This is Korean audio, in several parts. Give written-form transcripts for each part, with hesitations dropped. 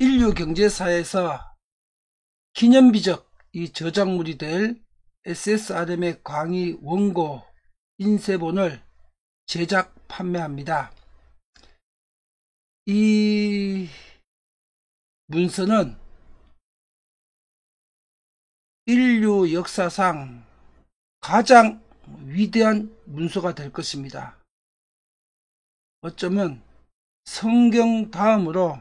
인류 경제사에서 기념비적 이 저작물이 될 SSRM의 강의 원고 인쇄본을 제작 판매합니다. 이 문서는 인류 역사상 가장 위대한 문서가 될 것입니다. 어쩌면 성경 다음으로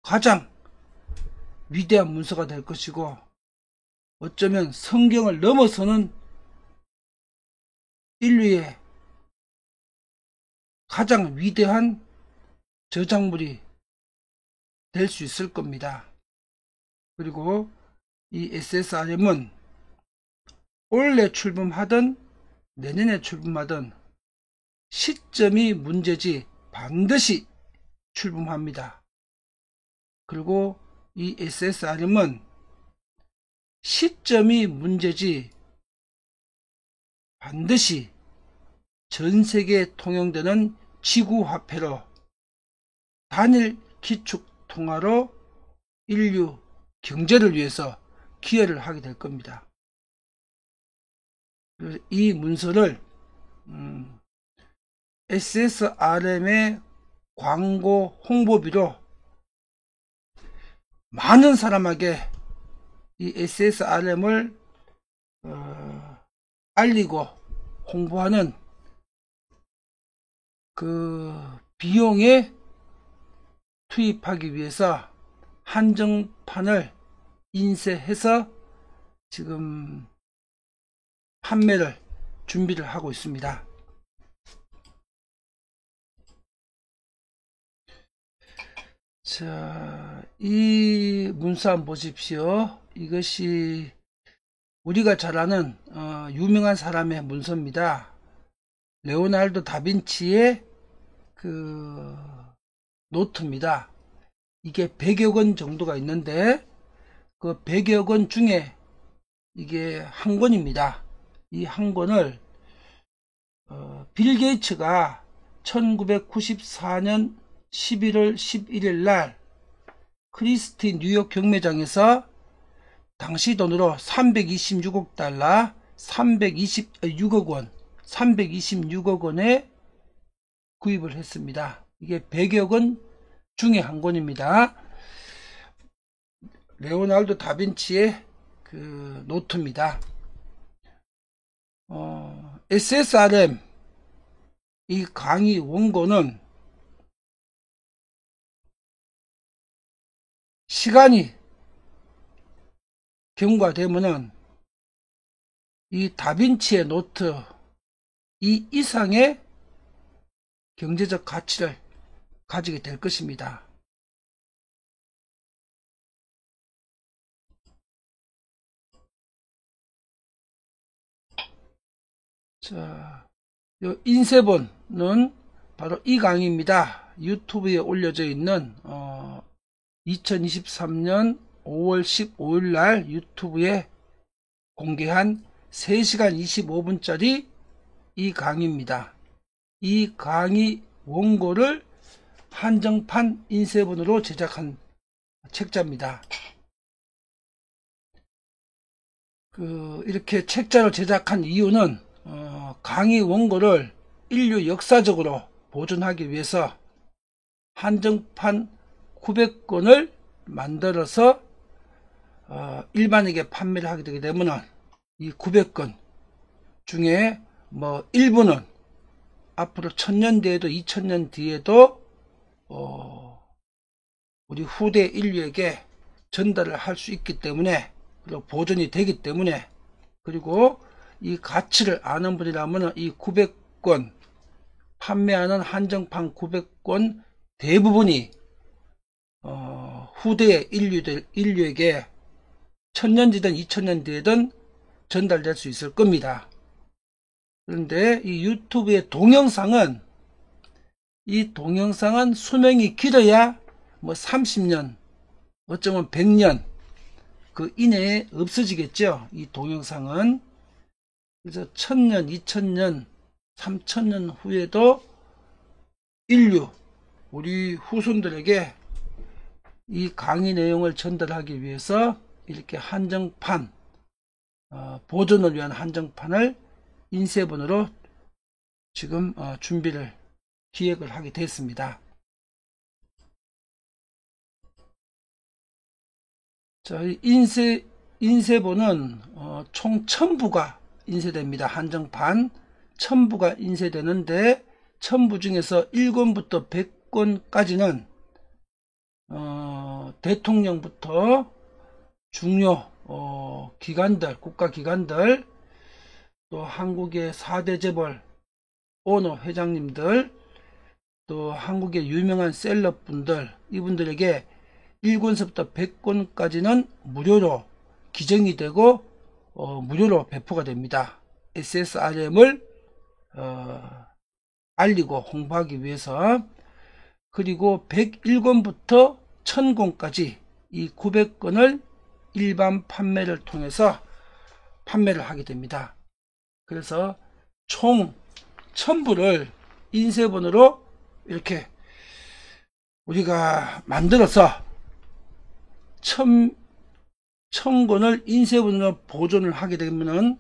가장 위대한 문서가 될 것이고, 어쩌면 성경을 넘어서는 인류의 가장 위대한 저작물이 될 수 있을 겁니다. 그리고 이 SSRM은 올해 출범하든 내년에 출범하든 시점이 문제지 반드시 출범합니다. 그리고 이 SSRM은 시점이 문제지 반드시 전세계에 통용되는 지구화폐로 단일 기축통화로 인류 경제를 위해서 기여를 하게 될 겁니다. 이 문서를 SSRM의 광고 홍보비로 많은 사람에게 이 SSRM을 알리고 홍보하는 그 비용에 투입하기 위해서 한정판을 인쇄해서 지금 판매를 준비를 하고 있습니다. 자, 이 문서 한번 보십시오. 이것이 우리가 잘 아는 유명한 사람의 문서입니다. 레오나르도 다빈치의 그 노트입니다. 이게 100여 권 정도가 있는데 그 100여 권 중에 이게 한 권입니다. 이 한 권을 빌 게이츠가 1994년 11월 11일 날 크리스티 뉴욕 경매장에서 당시 돈으로 326억 달러 326억 원 326억 원에 구입을 했습니다. 이게 100여 권 중에 한 권입니다. 레오나르도 다빈치의 그 노트입니다. SSRM 이 강의 원고는 시간이 경과되면은 이 다빈치의 노트 이 이상의 경제적 가치를 가지게 될 것입니다. 자, 요 인쇄본은 바로 이 강의입니다. 유튜브에 올려져 있는 2023년 5월 15일 날 유튜브에 공개한 3시간 25분짜리 이 강의입니다. 이 강의 원고를 한정판 인쇄본으로 제작한 책자입니다. 이렇게 책자를 제작한 이유는 강의 원고를 인류 역사적으로 보존하기 위해서 한정판 900권을 만들어서 일반에게 판매를 하게 되게 되면 이 900권 중에 뭐 일부는 앞으로 1000년 뒤에도 2000년 뒤에도 우리 후대 인류에게 전달을 할 수 있기 때문에, 그리고 보존이 되기 때문에, 그리고 이 가치를 아는 분이라면 이 900권 판매하는 한정판 900권 대부분이 후대의 인류에게 1000년 뒤든 2000년 뒤에든 전달될 수 있을 겁니다. 그런데 이 유튜브의 동영상은 수명이 길어야 뭐 30년, 어쩌면 100년 그 이내에 없어지겠죠. 이 동영상은. 그래서 1000년, 2000년, 3000년 후에도 인류, 우리 후손들에게 이 강의 내용을 전달하기 위해서 이렇게 한정판, 보존을 위한 한정판을 인쇄본으로 지금 준비를 기획을 하게 됐습니다. 자, 인쇄본은 총 1000부가 인쇄됩니다. 한정판 1000부가 인쇄되는데 1000부 중에서 1권부터 100권까지는 대통령부터 중요 기관들, 국가기관들, 또 한국의 4대 재벌 오너 회장님들, 또 한국의 유명한 셀럽분들, 이분들에게 1권서부터 100권까지는 무료로 기증이 되고 무료로 배포가 됩니다. SSRM을 알리고 홍보하기 위해서. 그리고 101권부터 1000권까지 이 900권을 일반 판매를 통해서 판매를 하게 됩니다. 그래서 총 1000부를 인쇄본으로 이렇게 우리가 만들어서 1000권을 인쇄본으로 보존을 하게 되면은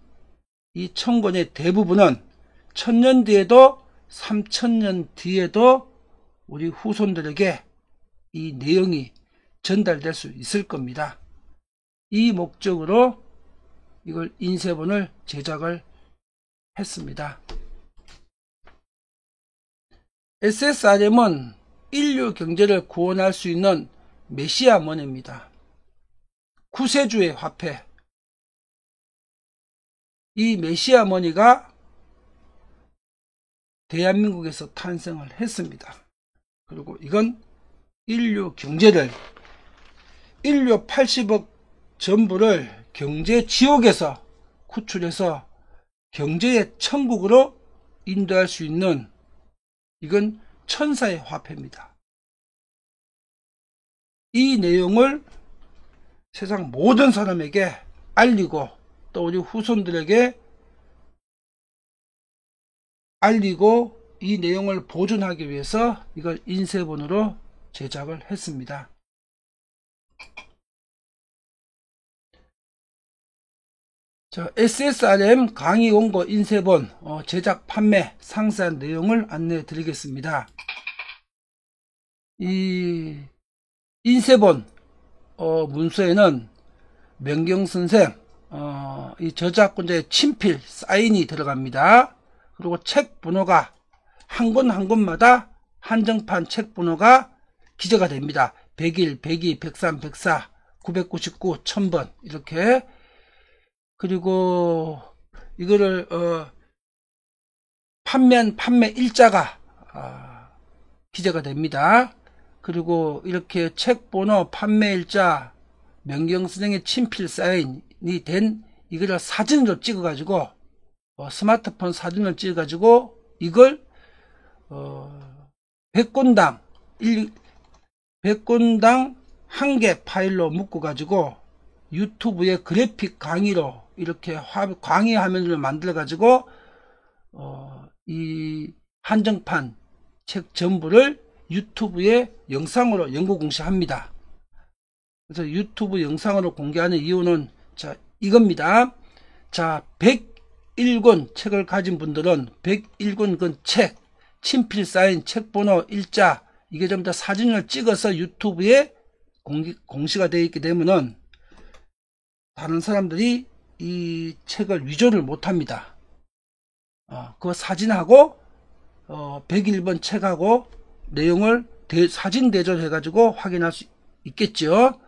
이 1000권의 대부분은 1000년 뒤에도 3000년 뒤에도 우리 후손들에게 이 내용이 전달될 수 있을 겁니다. 이 목적으로 이걸 인쇄본을 제작을 했습니다. SSRM은 인류 경제를 구원할 수 있는 메시아 머니입니다. 구세주의 화폐. 이 메시아 머니가 대한민국에서 탄생을 했습니다. 그리고 이건 인류 경제를, 인류 80억 전부를 경제 지옥에서 구출해서 경제의 천국으로 인도할 수 있는, 이건 천사의 화폐입니다. 이 내용을 세상 모든 사람에게 알리고 또 우리 후손들에게 알리고 이 내용을 보존하기 위해서 이걸 인쇄본으로 제작을 했습니다. 자, SSRM 강의 원고 인쇄본 제작 판매 상세한 내용을 안내해 드리겠습니다. 이 인쇄본 문서에는 명경선생 이 저작권자의 친필 사인이 들어갑니다. 그리고 책 번호가 한 권 한 권마다 한정판 책 번호가 기재가 됩니다. 101, 102, 103, 104, 999, 1000번 이렇게. 그리고 이거를 판매한 판매 일자가 기재가 됩니다. 그리고 이렇게 책 번호, 판매 일자, 명경선생의 친필 사인이 된 이거를 사진으로 찍어 가지고 스마트폰 사진을 찍어 가지고 이걸 100권당 1개 파일로 묶어 가지고 유튜브에 그래픽 강의로 이렇게 강의 화면을 만들어 가지고 이 한정판 책 전부를 유튜브에 영상으로 연구 공시합니다. 그래서 유튜브 영상으로 공개하는 이유는 자 이겁니다. 자 101권 책을 가진 분들은 101권 그 책, 친필 사인, 책 번호, 일자 이게 전부 다 사진을 찍어서 유튜브에 공시가 되어 있게 되면은 다른 사람들이 이 책을 위조를 못합니다. 그 사진하고 101번 책하고 내용을 사진 대조해 가지고 확인할 수 있겠죠.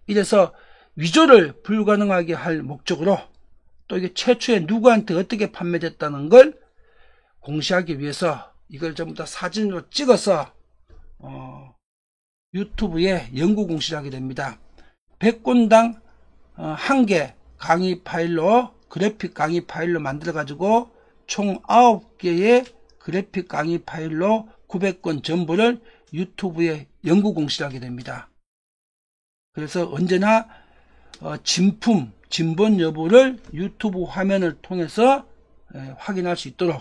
이래서 위조를 불가능하게 할 목적으로 또 이게 최초에 누구한테 어떻게 판매됐다는 걸 공시하기 위해서 이걸 전부 다 사진으로 찍어서 유튜브에 연구 공시를 하게 됩니다. 100권당 1개 강의 파일로 그래픽 강의 파일로 만들어 가지고 총 9개의 그래픽 강의 파일로 900권 전부를 유튜브에 연구 공시를 하게 됩니다. 그래서 언제나 진본 여부를 유튜브 화면을 통해서 확인할 수 있도록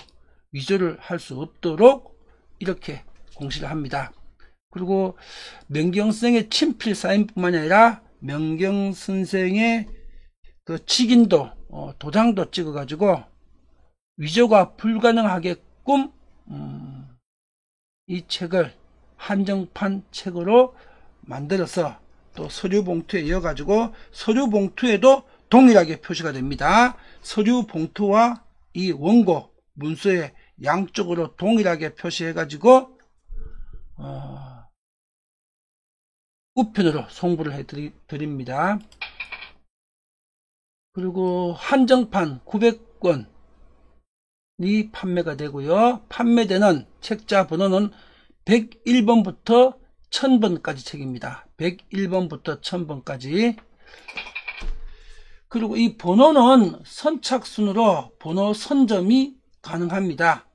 위조를 할 수 없도록 이렇게 공시를 합니다. 그리고 명경 선생의 친필 사인뿐만 아니라 명경 선생의 그 직인도 도장도 찍어 가지고 위조가 불가능하게끔 이 책을 한정판 책으로 만들어서 또 서류 봉투에 이어 가지고 서류 봉투에도 동일하게 표시가 됩니다. 서류 봉투와 이 원고 문서에 양쪽으로 동일하게 표시해 가지고 우편으로 송부를 해 드립니다. 그리고 한정판 900권이 판매가 되고요. 판매되는 책자 번호는 101번부터 1000번까지 책입니다. 101번부터 1000번까지. 그리고 이 번호는 선착순으로 번호 선점이 가능합니다.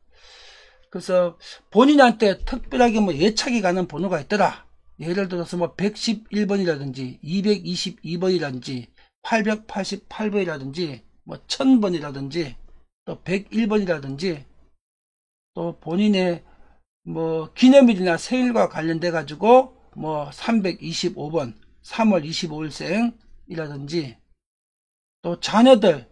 그래서 본인한테 특별하게 뭐 예착이 가는 번호가 있더라. 예를 들어서 뭐 111번이라든지 222번이라든지 888번이라든지 뭐 1000번이라든지 또 101번이라든지 또 본인의 뭐 기념일이나 생일과 관련돼 가지고 뭐 325번 3월 25일생이라든지 또 자녀들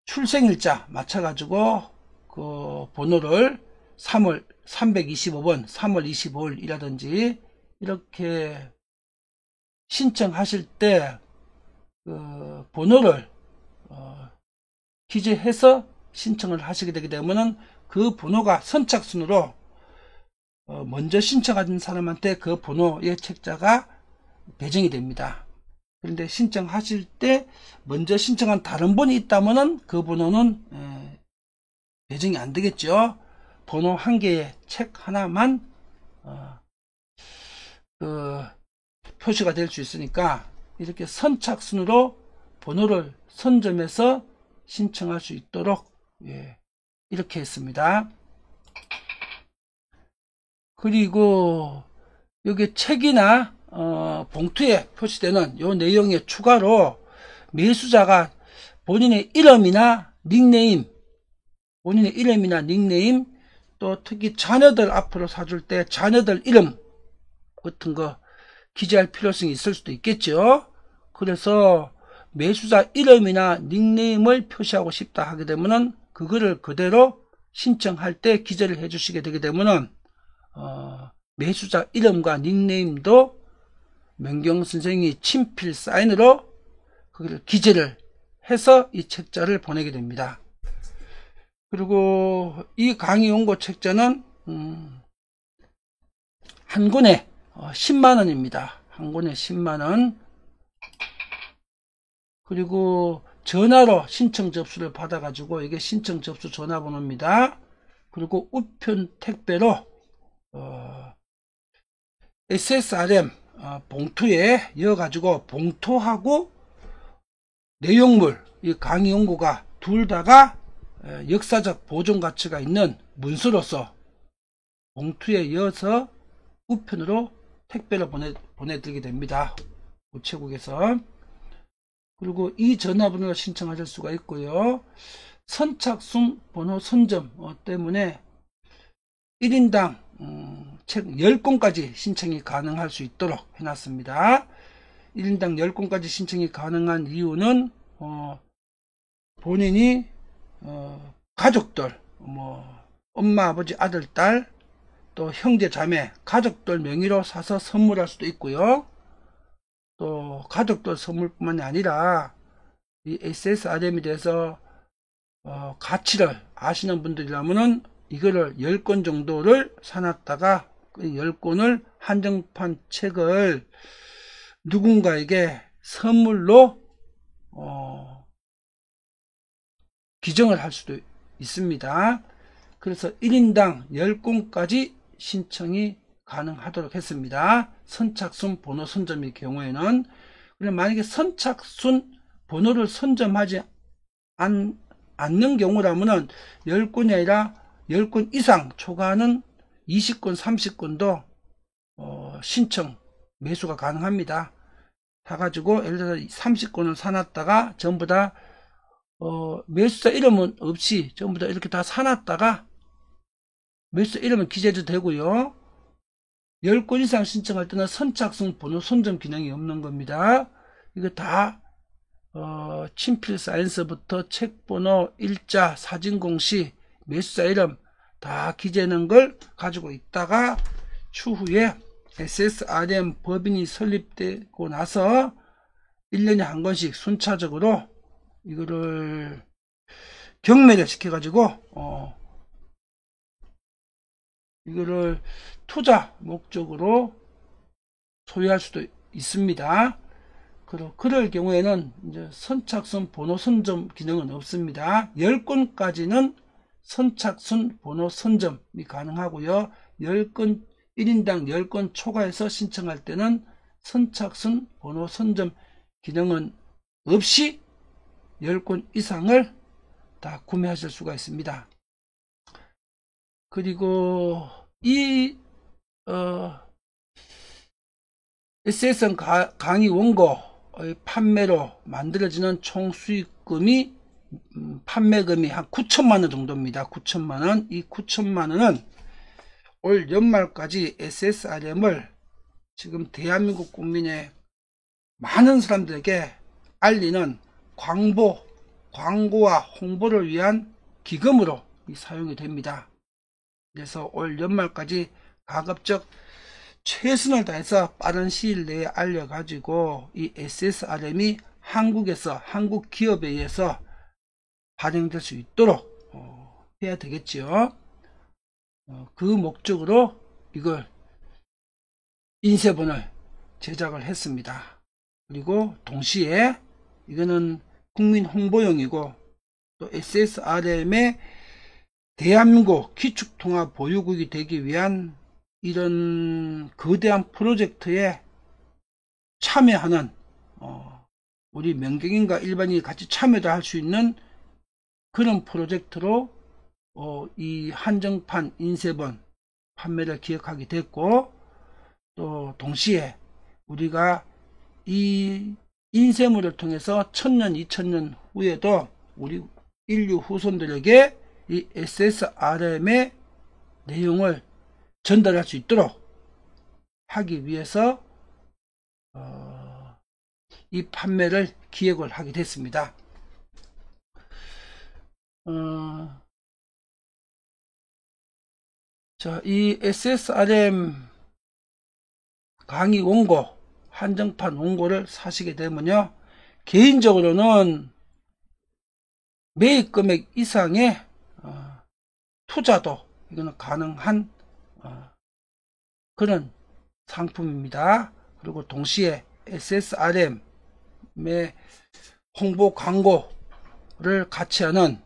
출생일자 맞춰 가지고 그 번호를 325번 3월 25일이라든지 이렇게 신청하실 때 그 번호를 기재해서 신청을 하시게 되게 되면은 그 번호가 선착순으로 먼저 신청하는 사람한테 그 번호의 책자가 배정이 됩니다. 그런데 신청하실 때 먼저 신청한 다른 분이 있다면은 그 번호는 배정이 안 되겠죠. 번호 한 개의 책 하나만 표시가 될 수 있으니까 이렇게 선착순으로 번호를 선점해서 신청할 수 있도록 이렇게 했습니다. 그리고 여기 책이나 봉투에 표시되는 요 내용에 추가로 매수자가 본인의 이름이나 닉네임, 또 특히 자녀들 앞으로 사줄 때 자녀들 이름 같은 거 기재할 필요성이 있을 수도 있겠죠. 그래서 매수자 이름이나 닉네임을 표시하고 싶다 하게 되면은 그거를 그대로 신청할 때 기재를 해 주시게 되게 되면은 매수자 이름과 닉네임도 명경 선생이 친필 사인으로 거기를 기재를 해서 이 책자를 보내게 됩니다. 그리고 이 강의 원고 책자는 한 권에 10만원입니다. 한 권에 10만원. 그리고 전화로 신청 접수를 받아 가지고 이게 신청 접수 전화번호입니다. 그리고 우편 택배로 SSRM 봉투에 이어 가지고 봉투하고 내용물 이 강의 원고가 둘 다가 역사적 보존 가치가 있는 문서로서 봉투에 이어서 우편으로 택배로 보내드리게 됩니다. 우체국에서. 그리고 이 전화번호를 신청하실 수가 있고요. 선착순 번호 선점 때문에 1인당 책 10권까지 신청이 가능할 수 있도록 해놨습니다. 1인당 10권까지 신청이 가능한 이유는 본인이 가족들 엄마 아버지 아들 딸 또 형제 자매 가족들 명의로 사서 선물할 수도 있고요. 또 가족들 선물뿐만이 아니라 이 SSRM에 대해서 가치를 아시는 분들이라면은 이거를 10권 정도를 사놨다가 그 10권을 한정판 책을 누군가에게 선물로 기증을 할 수도 있습니다. 그래서 1인당 10권까지 신청이 가능하도록 했습니다. 선착순 번호 선점의 경우에는. 그럼 만약에 선착순 번호를 선점하지 않는 경우라면은 10권이 아니라 10권 이상 초과하는 20권, 30권도 신청, 매수가 가능합니다. 다 가지고 예를 들어서 30권을 사놨다가 전부 다 매수자 이름은 없이 전부 다 이렇게 다 사놨다가 매수자 이름은 기재해도 되고요. 10건 이상 신청할 때는 선착순 번호 선점 기능이 없는 겁니다. 이거 다 친필 사인서부터 책번호, 일자, 사진 공시, 매수자 이름 다 기재하는 걸 가지고 있다가 추후에 SSRM 법인이 설립되고 나서 1년에 한 건씩 순차적으로 이거를 경매를 시켜가지고 이거를 투자 목적으로 소유할 수도 있습니다. 그럴 경우에는 이제 선착순 번호 선점 기능은 없습니다. 10건까지는 선착순 번호 선점이 가능하고요. 10건 1인당 10건 초과해서 신청할 때는 선착순 번호 선점 기능은 없이 10건 이상을 다 구매하실 수가 있습니다. 그리고 이 SSN 강의 원고의 판매로 만들어지는 총 수익금이 판매금이 한 9천만원 정도입니다. 9천만원. 이 9천만원은 올 연말까지 SSRM을 지금 대한민국 국민의 많은 사람들에게 알리는 광고와 홍보를 위한 기금으로 사용이 됩니다. 그래서 올 연말까지 가급적 최선을 다해서 빠른 시일 내에 알려가지고 이 SSRM이 한국에서 한국 기업에 의해서 발행될 수 있도록 해야 되겠죠. 그 목적으로 이걸 인쇄본을 제작을 했습니다. 그리고 동시에 이거는 국민 홍보용이고 또 SSRM의 대한민국 기축통화 보유국이 되기 위한 이런 거대한 프로젝트에 참여하는 우리 명경인과 일반인이 같이 참여도 할 수 있는 그런 프로젝트로 이 한정판 인쇄본 판매를 기획하게 됐고, 또 동시에 우리가 이 인쇄물을 통해서 1000년 2000년 후에도 우리 인류 후손들에게 이 SSRM의 내용을 전달할 수 있도록 하기 위해서 이 판매를 기획을 하게 됐습니다. 자, 이 SSRM 강의 원고, 한정판 원고를 사시게 되면요, 개인적으로는 매입 금액 이상의 투자도 이거는 가능한 그런 상품입니다. 그리고 동시에 SSRM의 홍보 광고를 같이 하는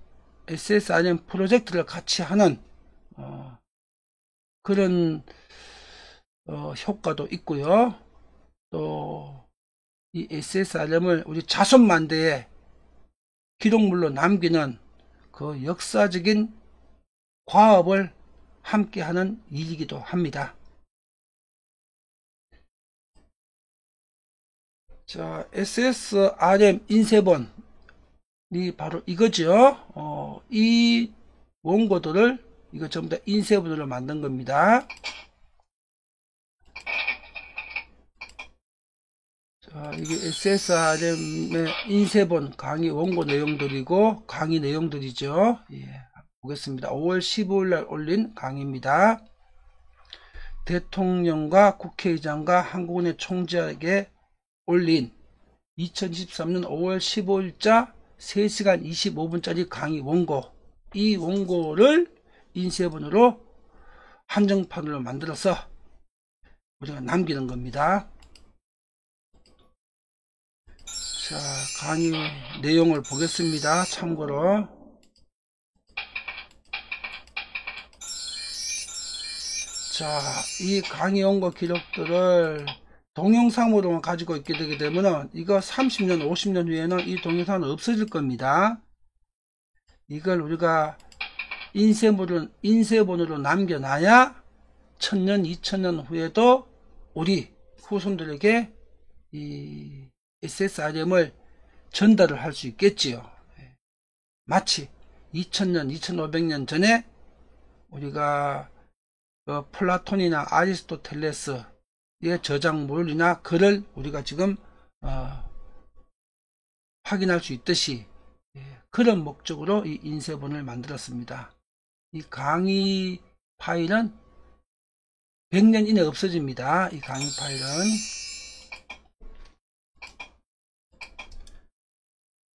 SSRM 프로젝트를 같이 하는 그런 효과도 있고요. 또 이 SSRM을 우리 자손만대에 기록물로 남기는 그 역사적인 과업을 함께하는 일이기도 합니다. 자, SSRM 인쇄본이 바로 이거죠. 이 원고들을 이거 전부 다 인쇄본으로 만든 겁니다. 자, 이게 SSRM의 인쇄본 강의 원고 내용들이고 강의 내용들이죠. 예, 보겠습니다. 5월 15일 날 올린 강의입니다. 대통령과 국회의장과 한국은행 총재에게 올린 2023년 5월 15일자 3시간 25분짜리 강의 원고, 이 원고를 인쇄본으로 한정판으로 만들어서 우리가 남기는 겁니다. 자, 강의 내용을 보겠습니다. 참고로. 자, 이 강의 원고 기록들을 동영상으로만 가지고 있게 되게 되면 이거 30년 50년 후에는 이 동영상은 없어질 겁니다. 이걸 우리가 인쇄본으로 남겨놔야 1000년 2000년 후에도 우리 후손들에게 이 SSRM을 전달을 할 수 있겠지요. 마치 2000년 2500년 전에 우리가 플라톤이나 아리스토텔레스의 저작물이나 글을 우리가 지금 확인할 수 있듯이 그런 목적으로 이 인쇄본을 만들었습니다. 이 강의 파일은 100년 이내 없어집니다. 이 강의 파일은.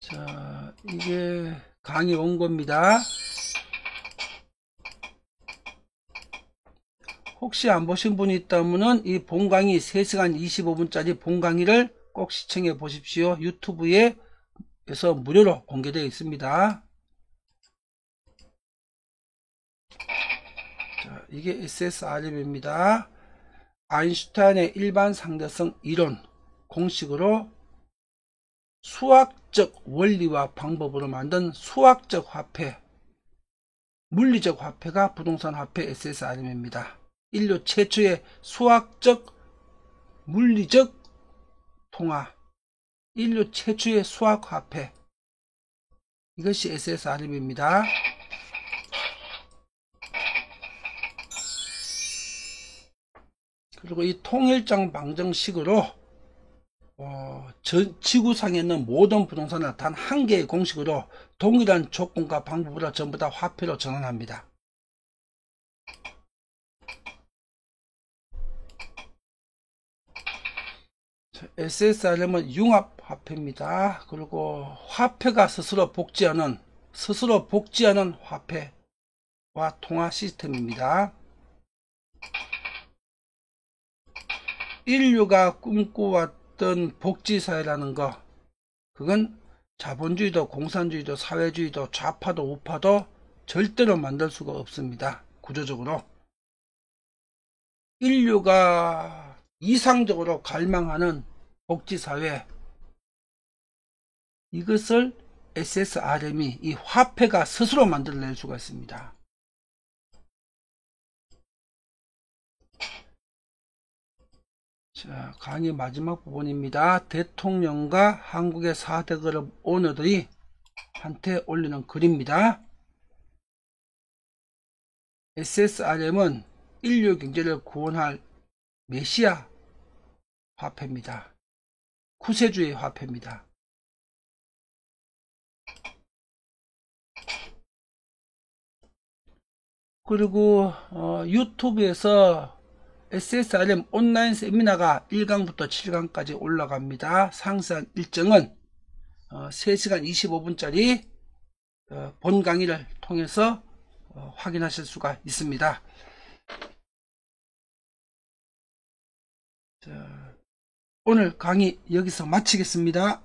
자, 이게 강의 원고입니다. 혹시 안 보신 분이 있다면 이 본강의 3시간 25분짜리 본강의를 꼭 시청해 보십시오. 유튜브에서 무료로 공개되어 있습니다. 자, 이게 SSRM입니다. 아인슈타인의 일반 상대성 이론 공식으로 수학적 원리와 방법으로 만든 수학적 화폐, 물리적 화폐가 부동산 화폐 SSRM입니다. 인류 최초의 수학적 물리적 통화, 인류 최초의 수학 화폐, 이것이 SSRM입니다. 그리고 이 통일장 방정식으로 지구상에 있는 모든 부동산을 단 한 개의 공식으로 동일한 조건과 방법으로 전부 다 화폐로 전환합니다. SSRM은 융합화폐입니다. 그리고 화폐가 스스로 복제하는 화폐와 통화 시스템입니다. 인류가 꿈꿔왔던 복지사회라는 거, 그건 자본주의도 공산주의도 사회주의도 좌파도 우파도 절대로 만들 수가 없습니다. 구조적으로 인류가 이상적으로 갈망하는 복지사회, 이것을 SSRM이 이 화폐가 스스로 만들어낼 수가 있습니다. 자, 강의 마지막 부분입니다. 대통령과 한국의 4대 그룹 오너들이 한테 올리는 글입니다. SSRM은 인류 경제를 구원할 메시아 화폐입니다. 구세주의 화폐입니다. 그리고 유튜브에서 SSRM 온라인 세미나가 1강부터 7강까지 올라갑니다. 상세한 일정은 3시간 25분짜리 본 강의를 통해서 확인하실 수가 있습니다. 자, 오늘 강의 여기서 마치겠습니다.